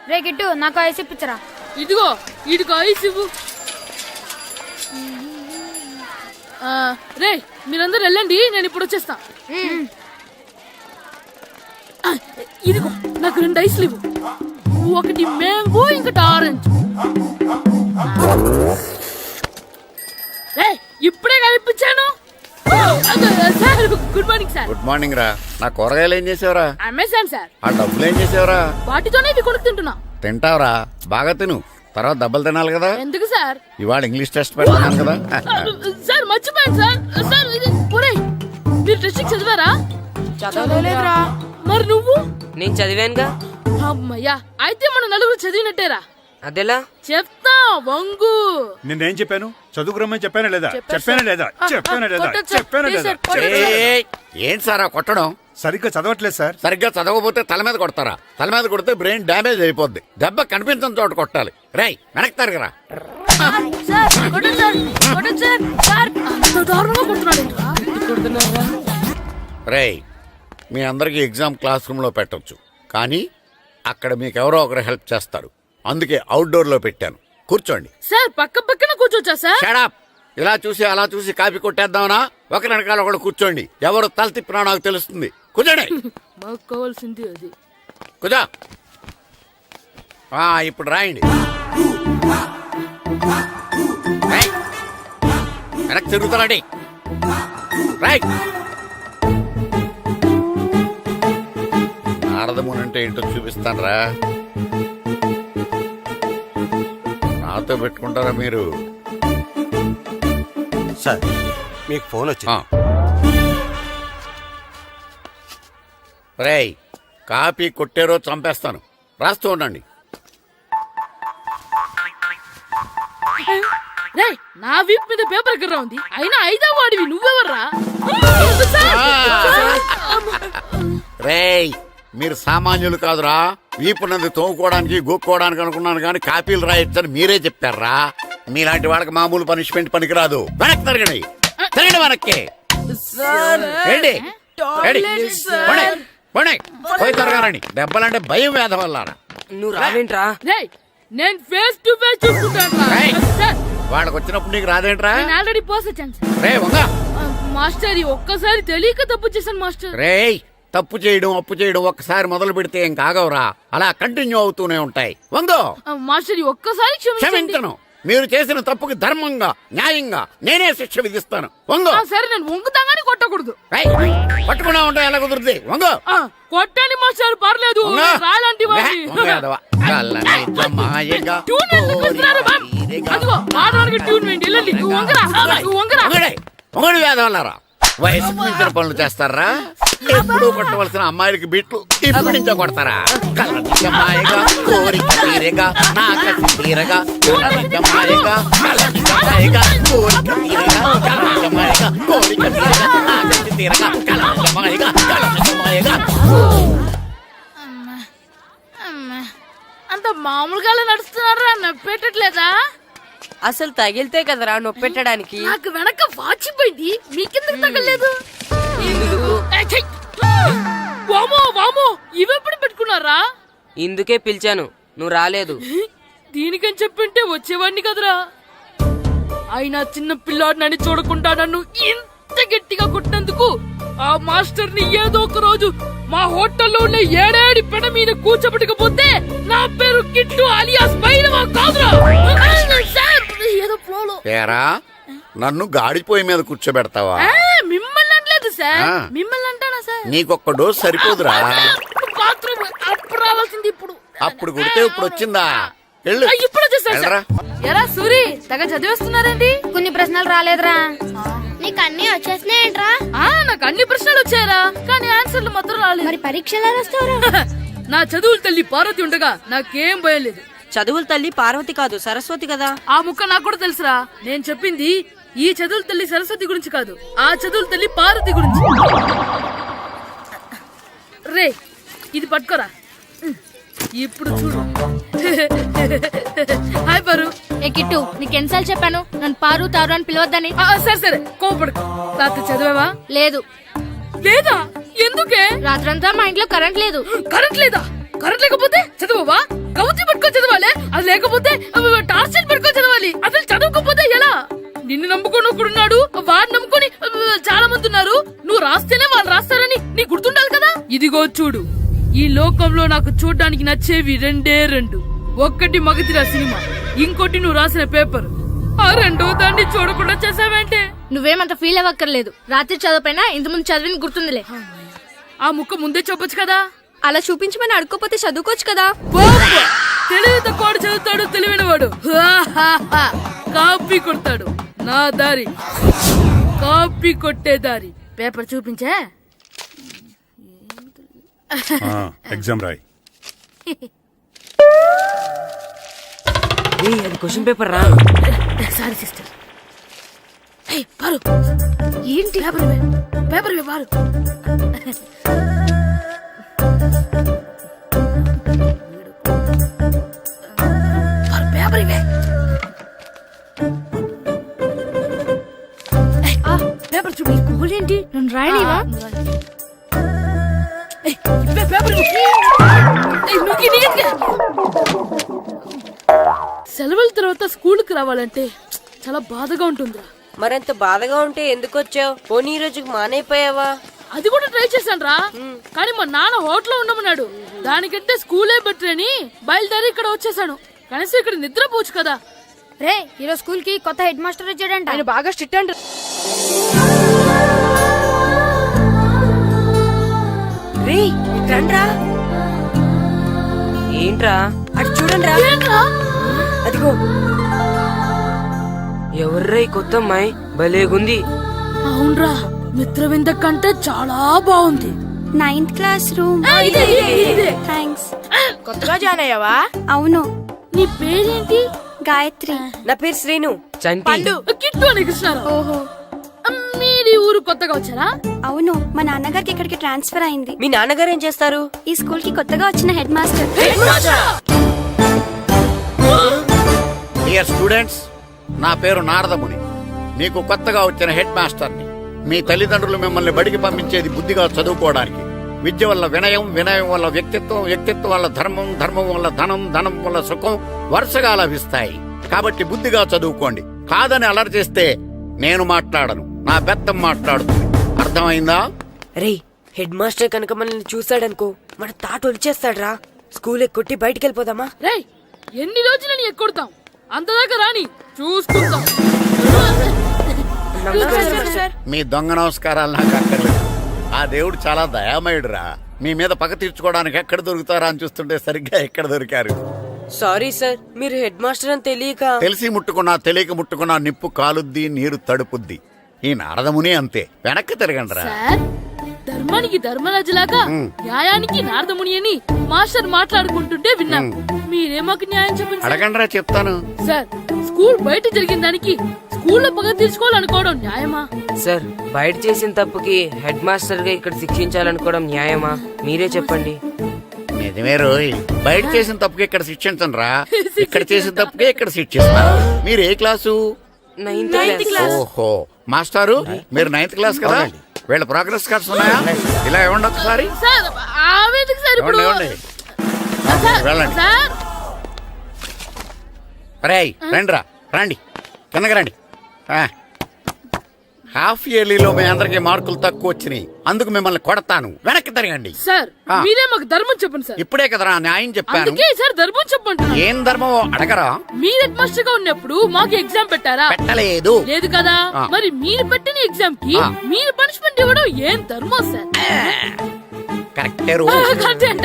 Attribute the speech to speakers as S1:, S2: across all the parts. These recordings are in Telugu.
S1: రే గిట్టు నాకు ఐస్ ఇప్పించరా.
S2: ఇదిగో ఇదిగో ఐస్ ఇవ్వు. రే మీరందరూ వెళ్ళండి, నేను ఇప్పుడు వచ్చేస్తా. ఇదిగో నాకు 2 ఐస్లు ఇవ్వు. ఒకటి మ్యాంగో ఇంకటి ఆరెంజ్. ఇప్పుడే కనిపించాను. Sir good morning sir.
S3: Good morning రా. నా కూరగాయలు ఏం చేసావురా?
S2: Amazon sir.
S3: ఆ డబ్బులు ఏం చేసావురా?
S2: వాటితోనే ఇవి కొనుక్కు తింటున్నా.
S3: తింటావురా, బాగా తిను, తర్వాత దెబ్బలు తినాలి కదా.
S2: ఎందుకు సార్?
S3: ఇవాళ ఇంగ్లీష్ టెస్ట్ పెడతాను కదా.
S2: సార్ మర్చిపోయాను సార్. సార్ ఇది మీరు టెస్టింగ్ చదివారా?
S1: చదవలేదురా.
S2: మరి నువ్వు?
S4: నేను చదివానుగా.
S2: అమ్మయ్యా, అయితే మన నలుగురు చదివినట్టేరా.
S4: అదెలా?
S2: చెప్తా వంగు.
S5: నిన్నేం చెప్పాను? చదువుకురమ్మని చెప్పానా లేదా? చెప్పానా లేదా? చెప్పానా లేదా?
S2: కొట్టొచ్చు.
S5: చెప్పానా లేదా?
S3: ఏయ్, ఏంటి సారా కొట్టడం?
S5: సరిగ్గా చదవట్లేదు సార్.
S3: సరిగ్గా చదవకపోతే తల మీద కొడతారా? తల మీద కొడితే బ్రెయిన్ డ్యామేజ్ అయిపోద్ది. దెబ్బ కనిపించిన చోట కొట్టాలి. రేయ్ వెనక్కి తరగరా. రేయ్, మీ అందరికి ఎగ్జామ్ క్లాస్ రూమ్ లో పెట్టొచ్చు, కానీ అక్కడ మీకు ఎవరో ఒకరు హెల్ప్ చేస్తారు. అందుకే అవుట్డోర్ లో పెట్టాను. కూర్చోండి.
S2: సార్ పక్క పక్కన కూర్చోచ్చా సార్?
S3: షడప్. ఇలా చూసి అలా చూసి కాపీ కొట్టేద్దామనా? ఒకరి వెనకాల ఒకడు కూర్చోండి. ఎవరు తల తిప్పినా నాకు తెలుస్తుంది. కూర్చోండి.
S2: మాకు కావాల్సింది అది.
S3: కూర్చో. ఇప్పుడు రాయండి. వెనక్కి తిరుగుతారండి. రాయ్. నారదమునంటే ఏంటో చూపిస్తాను రా. నాతో పెట్టుకుంటారా మీరు?
S6: సార్ మీకు ఫోన్ వచ్చింది.
S3: రేయ్, కాపీ కొట్టారో చంపేస్తాను. రాస్తూ ఉండండి.
S2: రేయ్, నా వీప్ మీద పేపర్ ఎక్కడ ఉంది? అయినా 5వ వాడివి నువ్వెవర్రా?
S3: రేయ్, మీరు సామాన్యులు కాదురా. వీపున్నది తోముకోవడానికి గోక్కోవడానికి అనుకున్నాను, కానీ కాపీలు రాయొచ్చని మీరే చెప్పారా. మీలాంటి వాళ్ళకి మామూలు పనిష్మెంట్ పనికిరాదు. వెనక్కి తిరగండి. తిరగండి వెనక్కి. పోయి తిరగారండి. దెబ్బలంటే భయం వేద వల్ల.
S4: నువ్వు రావేంట్రా?
S2: నేను ఫేస్ టు ఫేస్ చూసుకుంటాను.
S3: వాళ్ళకి వచ్చినప్పుడు నీకు రాదేంట్రా?
S2: ఆల్రెడీ పోస్ వచ్చాను సార్.
S3: రే వంగా.
S2: మాస్టర్ ఒక్కసారి తెలియక తప్పు చేశాను మాస్టర్.
S3: రేయ్, తప్పు చేయడం అప్పు చేయడం ఒక్కసారి మొదలు పెడితే ఏం కాగవరా. అలా కంటిన్యూ అవుతూనే ఉంటాయి. వందో.
S2: మాస్టర్ ఒక్కసారి
S3: క్షమించను. మీరు చేసిన తప్పుకి ధర్మంగా న్యాయంగా నేనే శిక్ష విధిస్తాను. వంగో.
S2: సరే, నేను వంగుతాగానే కొట్టకూడదు.
S3: పట్టుకున్నా ఉంటా ఎలా కుదురుతుంది? వంగో.
S2: కొట్టండి మాస్టర్, పర్లేదు. రాలాంటి
S3: వేదవల్లారా. వయసు మించిన పనులు చేస్తారా? ఎప్పుడు కొట్టవలసిన అమ్మాయిలకి బిట్లు ఇప్పుడు నుంచో కొడతారా? కళ్ళనిజమాయగా కోరిక తీరగా నా కసి తీరగా కళ్ళనిజమాయగా కళ్ళనిజమాయగా కోరిక తీరగా కళ్ళనిజమాయగా కోరిక తీరగా నా కసి తీరగా కళ్ళనిజమాయగా కళ్ళనిజమాయగా.
S2: అంత మామూలుగా నడుస్తున్నారా? నొప్పెట్టట్లేదా?
S4: అసలు తగిలితే కదరా నొప్పెట్టడానికి.
S2: నాకు వెనక వాచిపోయింది, మీకెందుకు తగలేదు? వామో వామో, ఇవెప్పుడు పెట్టుకున్నారా?
S4: ఇందుకే పిలిచాను, నువ్వు రాలేదు.
S2: దీనికని చెప్పింటే వచ్చేవాడిని కదరా. అయినా చిన్న పిల్లాడినని చూడకుండా నన్ను ఇంత గట్టిగా కొట్టినందుకు ఆ మాస్టర్ ని ఏదో ఒక రోజు మా హోటల్లో ఉన్న 7 పెడ మీద కూర్చోబెట్టకపోతే నా పేరు కిట్టు అలియాస్ బైరవా కాదురా. ఏదో ఫ్లోలో.
S3: ఏరా, నన్ను గాడిపోయి మీద కూర్చోబెడతావా?
S2: మిమ్మల్ని అనలేదు సార్. మిమ్మల్ని అంటానా సార్?
S3: నీకొక్క డోస్ సరిపోదురా.
S2: బాత్రూమ్ అప్పుడు రావాల్సింది ఇప్పుడు.
S3: అప్పుడు కొడితే ఇప్పుడు వచ్చిందా?
S2: ఇప్పుడు వచ్చేసారా? ఎరా సూరి, తెగ చదివేస్తున్నారండి.
S1: కొన్ని ప్రశ్నలు రాలేదురా.
S7: నీకు అన్ని వచ్చేసినాయంట్రా?
S2: నాకు అన్ని ప్రశ్నలు వచ్చాయరా, కానీ ఆన్సర్లు మాత్రం రాలేదు.
S7: మరి పరీక్షలు రాస్తావురా?
S2: నా చదువుల తల్లి పార్వతి ఉండగా నాకేం భయం లేదు.
S4: చదువుల తల్లి పార్వతి కాదు, సరస్వతి కదా.
S2: ఆ ముక్క నాకు కూడా తెలుసురా. నేను చెప్పింది ఈ చదువుల తల్లి సరస్వతి గురించి కాదు, ఆ చదువుల తల్లి పార్వతి గురించి. రే, ఇది పట్టుకోరా. ఇప్పుడు చూడు. హాయ్ పారు.
S1: ఏ కిట్టు, నీకు ఎన్నిసార్లు చెప్పాను నన్ను పారు తారు అని పిలవద్దని?
S2: సరే సరే, కోపడకు. రాత్రి చదివావా?
S1: లేదు.
S2: లేదా? ఎందుకే?
S1: రాత్రంతా మా ఇంట్లో కరెంట్ లేదు.
S2: కరెంట్ లేదా? కరెంట్ లేకపోతే చదవవా? కవిత లేకపోతే టార్చర్ పెట్టుకొని చదవాలి. అసలు చదవకపోతే ఎలా? నిన్ను నమ్ముకొని ఒకడున్నాడు, వాడిని నమ్ముకొని చాలా మంది ఉన్నారు. నువ్వు రాస్తేనే వాళ్ళు రాస్తారని నీ గుర్తుండాలి కదా. ఇదిగో చూడు, ఈ లోకంలో నాకు చూడ్డానికి నచ్చేవి రెండే రెండు. ఒక్కటి మగతిరా సినిమా, ఇంకోటి నువ్వు రాసిన పేపర్. ఆ రెండో దాన్ని చూడకుండా చేసావేంటే?
S1: నువ్వేమంత ఫీల్ అవ్వక్కర్లేదు. రాత్రి చదవపోయినా ఇంతకుముందు చదివిన గుర్తుందిలే.
S2: ఆ ముక్క ముందే చెప్పొచ్చు కదా.
S1: అలా చూపించమని అడుక్కోపోతే చదువుకోవచ్చు కదా.
S2: తెలివి తక్కువ చదువుతాడు, తెలివైన వాడు కాపీ కొడతాడు. నా దారి కాపీ కొట్టే దారి. పేపర్ చూపించే.
S5: ఎగ్జామ్ రాయి.
S4: అది క్వశ్చన్ పేపర్ రా.
S2: Sorry sister. పారు, ఏంటి పేపర్ పారు. పేపర్ ఇవే. పేపర్ చూపి.
S1: స్కూల్ ఏంటి నన్ను రాయలేవా?
S2: సెలవుల తర్వాత స్కూల్ కి రావాలంటే చాలా బాధగా ఉంటుందిరా.
S4: మరంత బాధగా ఉంటే ఎందుకు వచ్చావు? పోనీ ఈ రోజుకి మానైపోయావా?
S2: అది కూడా ట్రై చేశాను రా, కానీ మా నాన్న హోటల్లో ఉండమన్నాడు. దానికంటే స్కూలే బెటర్ అని బయలుదేరి ఇక్కడ వచ్చేసాను. కనీసం ఇక్కడ నిద్రపోవచ్చు కదా.
S1: రే, ఈరోజు స్కూల్ కి కొత్త హెడ్ మాస్టర్ వచ్చాడంట.
S2: ఆయన బాగా స్ట్రిక్ట్ అంట.
S4: రే రండ్రా. ఏంట్రా అటు చూడండి రా. అదిగో ఎవర్రా ఈ కొత్త అమ్మాయి? భలేగుంది.
S2: అవునరా, మిత్రవింద కంటే చాలా బాగుంది.
S7: 9th class room. థ్యాంక్స్.
S2: కొత్తగా జాయిన్ అయ్యావా?
S7: అవును.
S2: నీ పేరేంటి?
S7: గాయత్రి.
S4: నా పేరు శ్రీను. చంటి.
S2: కిట్టు అని కృష్ణారావు.
S7: ఓహో.
S2: మీరు ఊరు కొత్తగా వచ్చారా?
S7: అవును, మా నాన్నగారికి ఇక్కడికి ట్రాన్స్ఫర్ అయింది.
S4: మీ నాన్నగారు ఏం చేస్తారు?
S7: ఈ స్కూల్ కి కొత్తగా వచ్చిన హెడ్ మాస్టర్.
S3: డియర్ స్టూడెంట్స్, నా పేరు నారదముని. మీకు కొత్తగా వచ్చిన హెడ్ మాస్టర్ని. మీ తల్లిదండ్రులు మిమ్మల్ని బడికి పంపించేది బుద్ధిగా చదువుకోవడానికి. విద్య వల్ల వినయం, వినయం వల్ల వ్యక్తిత్వం, వ్యక్తిత్వం వల్ల ధర్మం, ధర్మం వల్ల ధనం, ధనం వల్ల సుఖం వరుసగా లభిస్తాయి. కాబట్టి బుద్ధిగా చదువుకోండి. కాదని అలర్ చేస్తే నేను మాట్లాడను, నా బెత్తం మాట్లాడుతుంది. అర్థమైందా?
S4: రే, హెడ్ మాస్టర్ కనుక మనల్ని చూసాడనుకో మన తాట వచ్చేస్తాడ్రా. స్కూల్ ఎక్కొట్టి బయటికి వెళ్ళిపోదామా?
S2: రేయ్, ఎన్ని రోజులని ఎక్కొడతాం? అంతదాకా రాని చూసుకుందాం.
S3: మీ దొంగ నమస్కారాలు నాకు అక్కర్లేదు. ఆ దేవుడు చాలా దయామయుడురా. మీ మీద పగ తీర్చుకోవడానికి ఎక్కడ దొరుకుతారా అని చూస్తుంటే సరిగ్గా ఎక్కడ దొరికారు.
S4: సారీ సార్, మీరు హెడ్ మాస్టర్ అని తెలియక.
S3: తెలిసి ముట్టుకున్నా తెలియక ముట్టుకున్నా నిప్పు కాలుద్ది, నీరు తడుపుద్ది. ఈ నారదముని అంతే. వెనక్కి తిరగండిరా.
S2: సార్, ధర్మానికి ధర్మరాజులాగా న్యాయానికి నారదముని అని మాస్టర్ మాట్లాడుకుంటుంటే విన్నాం. మీరే మాకు న్యాయం చెప్పండి.
S3: అడగండిరా, చెప్తాను.
S2: సార్, స్కూల్ బయట జరిగిన దానికి స్కూల్లో పగ తీర్చుకోవాలనుకోవడం న్యాయమా?
S4: సార్, బయట చేసిన తప్పుకి హెడ్ మాస్టర్ గా ఇక్కడ శిక్షించాలనుకోవడం న్యాయమా? మీరే చెప్పండి.
S3: నిజమే రోయ్, బయట చేసిన తప్పుకి ఇక్కడ శిక్షించను రా. ఇక్కడ చేసిన తప్పుకే ఇక్కడ శిక్షిస్తాను. మీరు ఏ క్లాసు?
S4: 9th class.
S3: ఓహో, మాస్టారు మీరు 9th క్లాస్ కదా. వీళ్ళ ప్రోగ్రెస్ కార్డ్స్ ఉన్నాయా? ఇలా ఇవ్వండి ఒకసారి.
S2: సార్, ఆవేదకు సార్ ఇప్పుడు.
S3: ఇవ్వండి. వెళ్ళండి.
S2: సార్,
S3: రేయ్ రండిరా, రండి కిందకి రండి. హాఫ్ ఇయర్లీలో మీ అందరికి మార్కులు తక్కువ వచ్చినాయి, అందుకు మిమ్మల్ని కొడతాను. వెనక్కి తిరగండి.
S2: సార్ మీరే మాకు ధర్మం చెప్పండి సార్.
S3: ఇప్పుడే కదరా న్యాయం చెప్పాను.
S2: అందుకే సార్ ధర్మం చెప్పండి.
S3: ఏం ధర్మమో అడగరా?
S2: మీరు హెడ్ మాస్టర్ గా ఉన్నప్పుడు మాకు ఎగ్జామ్ పెట్టారా?
S3: పెట్టలేదు.
S2: లేదు కదా. మరి మీరు పెట్టిన ఎగ్జామ్ కి మీరు పనిష్మెంట్ ఇవ్వడం ఏం ధర్మం సార్?
S3: కరెక్టే.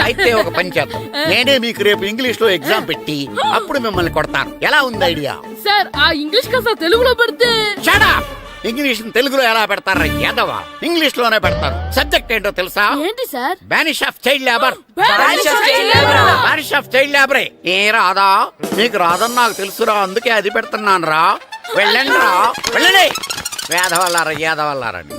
S3: అయితే ఒక పని చేద్దాం, నేనే మీకు రేపు ఇంగ్లీష్ లో ఎగ్జామ్ పెట్టి అప్పుడు మిమ్మల్ని కొడతాను. ఎలా ఉంది ఐడియా?
S2: సార్, ఆ ఇంగ్లీష్ కాస్త తెలుగులో పెడితే.
S3: Shut up! ఇంగ్లీష్ తెలుగులో ఎలా పెడతారా యాదవా? ఇంగ్లీష్ లోనే పెడతారు. సబ్జెక్ట్ ఏంటో తెలుసా?
S2: ఏంటి sir?
S3: Banish of child labour.
S2: Banish of child labor.
S3: Banish of child లేబరే. ఏ రాదా? మీకు రాదని నాకు తెలుసురా, అందుకే అది పెడుతున్నాను రా. వెళ్ళండి రా, వెళ్ళండి. వేదవల్లారా, యాదవల్లారండి.